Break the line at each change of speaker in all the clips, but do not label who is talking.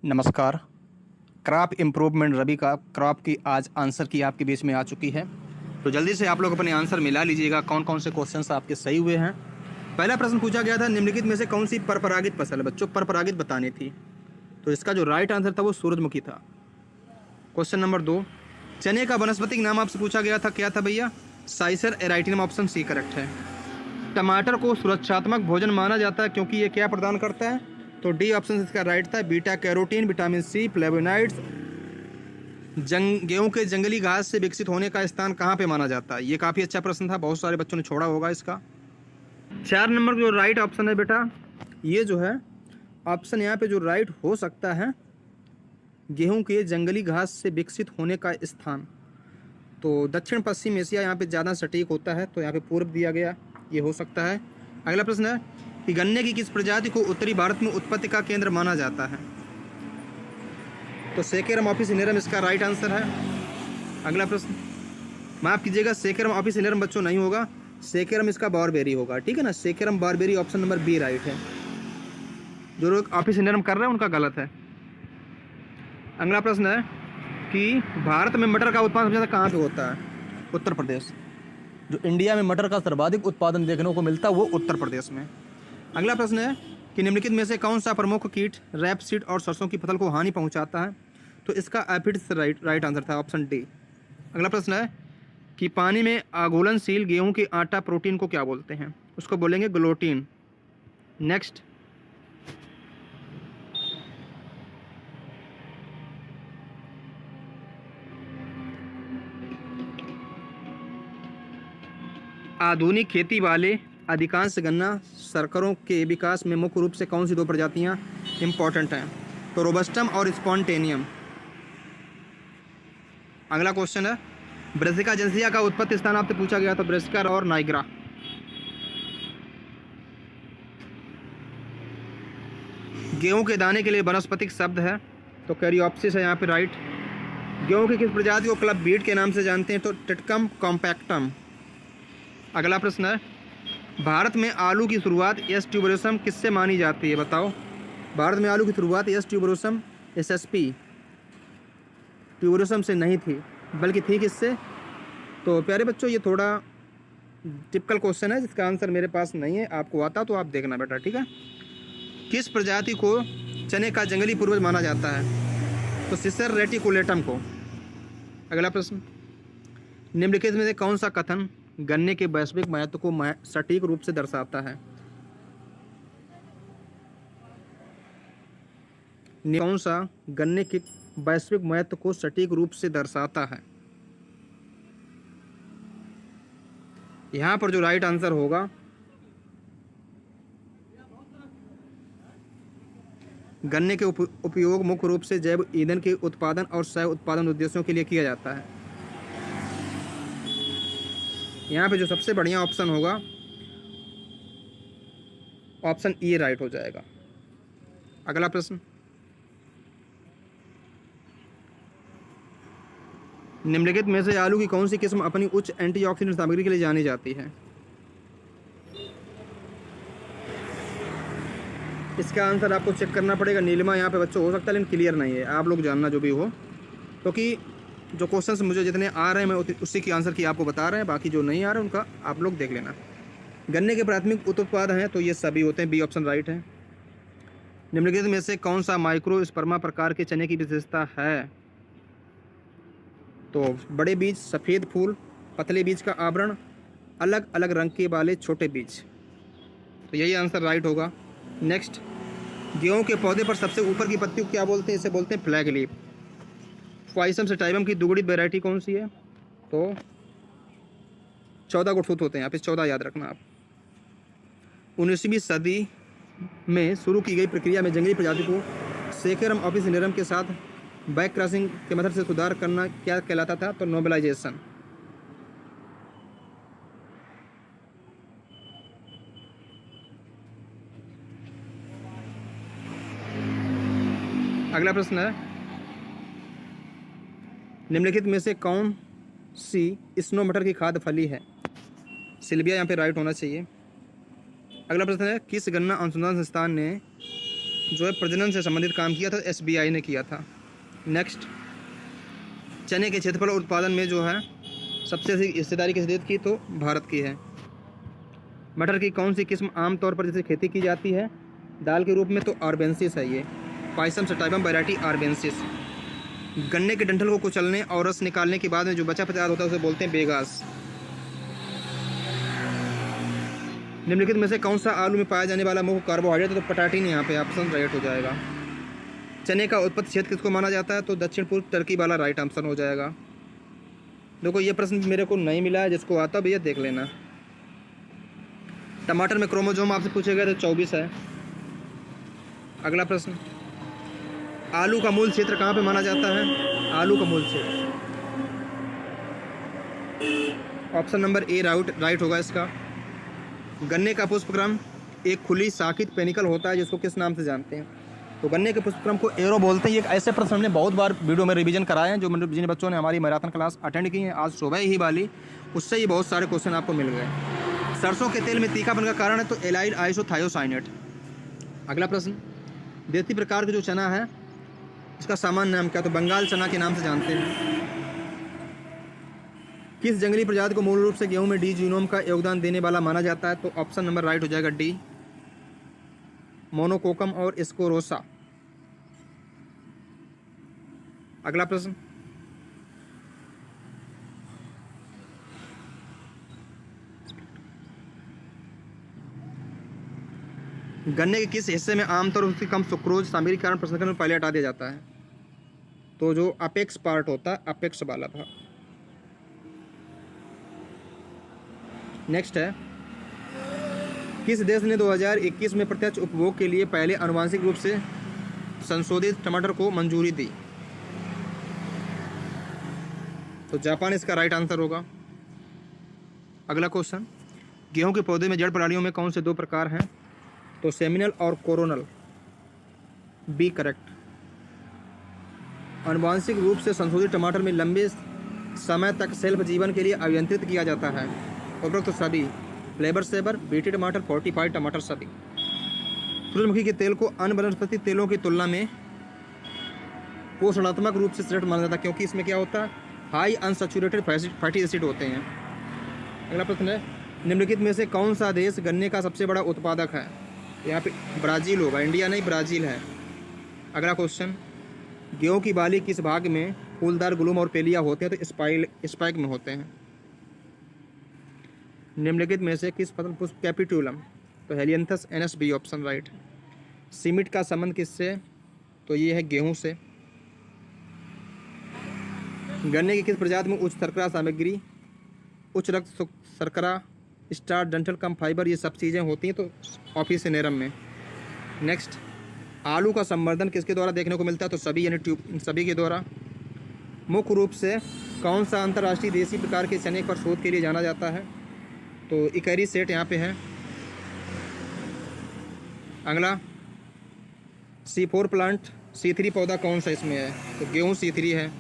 नमस्कार। Crop improvement Ravi का crop की आज आंसर की आपके बीच में आ चुकी है। तो जल्दी से आप लोग अपने आंसर मिला लीजिएगा कौन कौन से क्वेश्चंस आपके सही हुए हैं। पहला प्रश्न पूछा गया था, निम्नलिखित में से कौन सी परपरागित फसल है? बच्चों, परपरागित बतानी थी, तो इसका जो राइट आंसर था वो सूरजमुखी था। क्वेश्चन नंबर 2, चने का वनस्पतिक नाम आपसे पूछा गया था, क्या था भैया? साइसर एराइटिनम, ऑप्शन सी करेक्ट है। टमाटर को सुरक्षात्मक भोजन माना जाता है क्योंकि ये क्या प्रदान करता है? तो डी ऑप्शन इसका राइट था, beta carotene, vitamin C, flavonoids. गेहूं के जंगली घास से विकसित होने का स्थान कहाँ पे माना जाता है? ये काफ़ी अच्छा प्रश्न था, बहुत सारे बच्चों ने छोड़ा होगा इसका। 4 नंबर जो राइट ऑप्शन है बेटा, ये जो है ऑप्शन यहाँ पे जो राइट हो सकता है, गेहूं के जंगली घास से विकसित होने का स्थान, तो दक्षिण पश्चिम एशिया यहाँ पे ज़्यादा सटीक होता है, तो यहाँ पे पूर्व दिया गया, ये हो सकता है। अगला प्रश्न है कि गन्ने की किस प्रजाति को उत्तरी भारत में उत्पत्ति का केंद्र माना जाता है? तो सेकेरम ऑफिसिनेरम इसका राइट आंसर है। अगला प्रश्न, माफ़ कीजिएगा, सेकेरम ऑफिसिनेरम बच्चों नहीं होगा, सेकेरम इसका बारबेरी होगा, ठीक है ना। Saccharum barberi option number B right है। जो लोग ऑफिसिनेरम कर रहे हैं उनका गलत है। अगला प्रश्न है कि भारत में मटर का उत्पादन सबसे ज़्यादा कहाँ पे होता है? उत्तर प्रदेश। जो इंडिया में मटर का सर्वाधिक उत्पादन देखने को मिलता है वो उत्तर प्रदेश में। अगला प्रश्न है कि निम्नलिखित में से कौन सा प्रमुख कीट रैपसीड और सरसों की फसल को हानि पहुंचाता है? तो इसका एफिड्स राइट आंसर था, ऑप्शन डी। अगला प्रश्न है कि पानी में अघुलनशील गेहूं के आटा प्रोटीन को क्या बोलते हैं? उसको बोलेंगे ग्लूटीन। नेक्स्ट, आधुनिक खेती वाले अधिकांश गन्ना सरकरों के विकास में मुख्य रूप से कौन सी दो प्रजातियां इंपॉर्टेंट हैं? तो रोबस्टम और स्पॉन्टेनियम। अगला क्वेश्चन है, ब्रासिका जेनेसिया का उत्पत्ति स्थान आपसे पूछा गया था, ब्रासिका और नाइग्रा। गेहूं के दाने के लिए वनस्पतिक शब्द है, तो कैरियोप्सिस है यहाँ पे राइट। गेहूं की किस प्रजाति को क्लब बीट के नाम से जानते हैं? तो टिटकम कॉम्पैक्टम। अगला प्रश्न है, भारत में आलू की शुरुआत एस ट्यूबरोसम किससे मानी जाती है? बताओ। भारत में आलू की शुरुआत एस ट्यूबरोसम एसएसपी ट्यूबरोसम से नहीं थी, बल्कि थी किससे? तो प्यारे बच्चों, ये थोड़ा टिपिकल क्वेश्चन है जिसका आंसर मेरे पास नहीं है, आपको आता तो आप देखना बेटा, ठीक है। किस प्रजाति को चने का जंगली पूर्वज माना जाता है? तो सिसर रेटिकुलेटम को। अगला प्रश्न, निम्नलिखित में से कौन सा कथन गन्ने के वैश्विक महत्व को सटीक रूप से दर्शाता है? कौन सा गन्ने के वैश्विक महत्व को सटीक रूप से दर्शाता है? यहां पर जो राइट आंसर होगा, गन्ने के उपयोग मुख्य रूप से जैव ईंधन के उत्पादन और सह उत्पादन उद्देश्यों के लिए किया जाता है। यहाँ पे जो सबसे बढ़िया ऑप्शन होगा, ऑप्शन ई राइट हो जाएगा। अगला प्रश्न, निम्नलिखित में से आलू की कौन सी किस्म अपनी उच्च एंटीऑक्सीडेंट सामग्री के लिए जानी जाती है? इसका आंसर आपको चेक करना पड़ेगा। नीलिमा यहाँ पे बच्चों हो सकता है, लेकिन क्लियर नहीं है, आप लोग जानना जो भी हो, क्योंकि जो क्वेश्चंस मुझे जितने आ रहे हैं मैं उसी की आंसर की आपको बता रहे हैं, बाकी जो नहीं आ रहे हैं उनका आप लोग देख लेना। गन्ने के प्राथमिक उत्पाद हैं, तो ये सभी होते हैं, बी ऑप्शन राइट है। निम्नलिखित में से कौन सा माइक्रोस्पर्मा प्रकार के चने की विशेषता है? तो बड़े बीज, सफ़ेद फूल, पतले बीज का आवरण, अलग अलग रंग के वाले छोटे बीज, तो यही आंसर राइट होगा। नेक्स्ट, गेहूं के पौधे पर सबसे ऊपर की पत्ती को क्या बोलते हैं? इसे बोलते हैं फ्लैग लीफ। क्वाइसम सेटाइवम की दुगुनी वैरायटी कौन सी है? तो 14 गुणसूत्र होते हैं यहाँ पे, 14 याद रखना आप। 19वीं सदी में शुरू की गई प्रक्रिया में जंगली प्रजाति को सेकेरम ऑफिसिनेरम के साथ बैक क्रॉसिंग के मदद से सुधार करना क्या कहलाता था? तो नोबेलाइजेशन। अगला प्रश्न है, निम्नलिखित में से कौन सी स्नो मटर की खाद्य फली है? सिल्विया यहाँ पे राइट होना चाहिए। अगला प्रश्न है, किस गन्ना अनुसंधान संस्थान ने जो है प्रजनन से संबंधित काम किया था, SBI ने किया था। नेक्स्ट, चने के क्षेत्रफल और उत्पादन में जो है सबसे अधिक हिस्सेदारी किस देश की, तो भारत की है। मटर की कौन सी किस्म आमतौर पर जैसे खेती की जाती है दाल के रूप में, तो आर्बेंसिस है ये, पाइसम सटाइवम वैरायटी आर्बेंसिस। गन्ने के डंठल को कुचलने और रस निकालने के बाद में जो बचा पदार्थ होता है उसे बोलते हैं बेगास। निम्नलिखित में से कौन सा आलू में पाया जाने वाला मुख्य कार्बोहाइड्रेट है, तो पटाटीन यहाँ पे ऑप्शन राइट हो जाएगा। चने का उत्पत्ति क्षेत्र किसको माना जाता है, तो दक्षिण पूर्व टर्की वाला राइट आंसर हो जाएगा। देखो ये प्रश्न मेरे को नहीं मिला है, जिसको आता भैया देख लेना। टमाटर में क्रोमोसोम आपसे पूछे गए तो 24 है। अगला प्रश्न, आलू का मूल क्षेत्र कहाँ पे माना जाता है, आलू का मूल क्षेत्र ऑप्शन नंबर ए राइट होगा इसका। गन्ने का पुष्पक्रम एक खुली शाखित पेनिकल होता है, जिसको किस नाम से जानते हैं, तो गन्ने के पुष्पक्रम को एरो बोलते हैं। ये एक ऐसे प्रश्न हमने बहुत बार वीडियो में रिवीजन कराए हैं, जो जिन बच्चों ने हमारी मैराथन क्लास अटेंड की है आज सुबह ही वाली, उससे ही बहुत सारे क्वेश्चन आपको मिल गए। सरसों के तेल में तीखापन का कारण है, तो एलाइल आइसोथायोसाइनेट। अगला प्रश्न, देसी प्रकार का जो चना है इसका सामान्य नाम क्या, तो बंगाल चना के नाम से जानते हैं। किस जंगली प्रजाति को मूल रूप से गेहूं में डी जीनोम का योगदान देने वाला माना जाता है, तो ऑप्शन नंबर राइट हो जाएगा डी, मोनोकोकम और स्कोरोसा। अगला प्रश्न, गन्ने के किस हिस्से में आमतौर पर कम सुक्रोज सामग्री के कारण प्रसंस्करण में पहले हटा दिया जाता है, तो जो अपेक्स पार्ट होता है, अपेक्स वाला था। नेक्स्ट है, किस देश ने 2021 में प्रत्यक्ष उपभोग के लिए पहले आनुवांशिक रूप से संशोधित टमाटर को मंजूरी दी, तो जापान इसका राइट आंसर होगा। अगला क्वेश्चन, गेहूं के पौधे में जड़ प्रणालियों में कौन से दो प्रकार हैं, तो सेमिनल और कोरोनल, बी करेक्ट। आनुवांशिक रूप से संशोधित टमाटर में लंबे समय तक सेल्फ जीवन के लिए अभियंत्रित किया जाता है, उपरोक्त तो सभी, फ्लेवर सेवर, बीटी टमाटर, फोर्टिफाइड टमाटर सभी। सूरजमुखी के तेल को अन्य वनस्पति तेलों की तुलना में पोषणात्मक रूप से श्रेष्ठ माना जाता है, क्योंकि इसमें क्या होता है, हाई अनसैचुरेटेड फैटी एसिड होते हैं। अगला प्रश्न है, निम्नलिखित में से कौन सा देश गन्ने का सबसे बड़ा उत्पादक है, यहाँ पे ब्राज़ील होगा, इंडिया नहीं ब्राज़ील है। अगला क्वेश्चन, गेहूं की बाली किस भाग में फूलदार गुलूम और पेलिया होते हैं, तो स्पाइक में होते हैं। निम्नलिखित में से किस फसल पुष्प कैपिट्यूलम, तो Helianthus annuus, B option right. सीमिट का संबंध किससे, तो ये है गेहूं से। गन्ने की किस प्रजाति में उच्च शर्करा सामग्री, उच्च रक्त शर्करा, स्टार्च, डंठल कम फाइबर, ये सब चीज़ें होती हैं, तो ऑफिसिनेरम में। नेक्स्ट, आलू का संवर्धन किसके द्वारा देखने को मिलता है, तो सभी यानी ट्यूब सभी के द्वारा। मुख्य रूप से कौन सा अंतर्राष्ट्रीय देसी प्रकार के चने पर शोध के लिए जाना जाता है, तो इकरी सेट यहाँ पे है। अगला, C4 प्लांट, C3 पौधा कौन सा इसमें है, तो गेहूँ C3 है।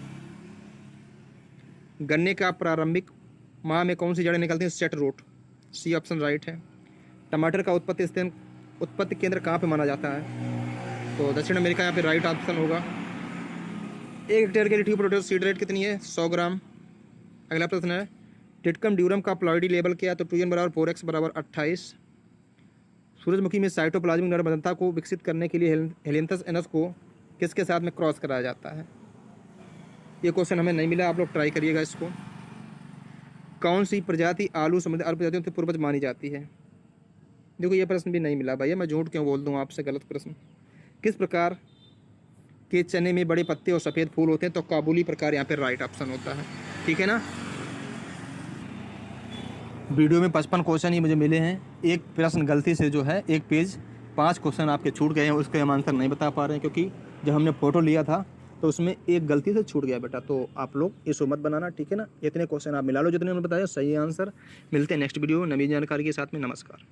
गन्ने का प्रारंभिक माह में कौन सी जड़ें निकलती हैं, set root, C option right है। टमाटर का उत्पत्ति केंद्र कहाँ पे माना जाता है, तो दक्षिण अमेरिका, यहाँ पे राइट ऑप्शन होगा। 1 हेक्टेयर के लिए ट्यूब पोटैटो सीड रेट कितनी है, 100 ग्राम। अगला प्रश्न है, टिटकम ड्यूरम का प्लॉइडी लेवल क्या है, तो 2n = 4x = 28। सूरजमुखी में साइटोप्लाज्मिक नरबंधता को विकसित करने के लिए हेलियंथस एनस को किसके साथ में क्रॉस कराया जाता है, ये क्वेश्चन हमें नहीं मिला, आप लोग ट्राई करिएगा इसको। कौन सी प्रजाति आलू संबंधित अन्य प्रजातियों से पूर्वज मानी जाती है, देखो ये प्रश्न भी नहीं मिला भैया, मैं झूठ क्यों बोल दूँ आपसे, गलत प्रश्न। किस प्रकार के चने में बड़े पत्ते और सफ़ेद फूल होते हैं, तो काबुली प्रकार यहाँ पे राइट ऑप्शन होता है, ठीक है ना। वीडियो में 55 क्वेश्चन ही मुझे मिले हैं, एक प्रश्न गलती से जो है एक पेज 5 क्वेश्चन आपके छूट गए हैं, उसके हम आंसर नहीं बता पा रहे हैं, क्योंकि जब हमने फ़ोटो लिया था तो उसमें एक गलती से छूट गया बेटा, तो आप लोग इस मत बनाना, ठीक है ना। इतने क्वेश्चन आप मिला लो जितने मैंने बताया सही आंसर। मिलते हैं नेक्स्ट वीडियो नवी जानकारी के साथ में, नमस्कार।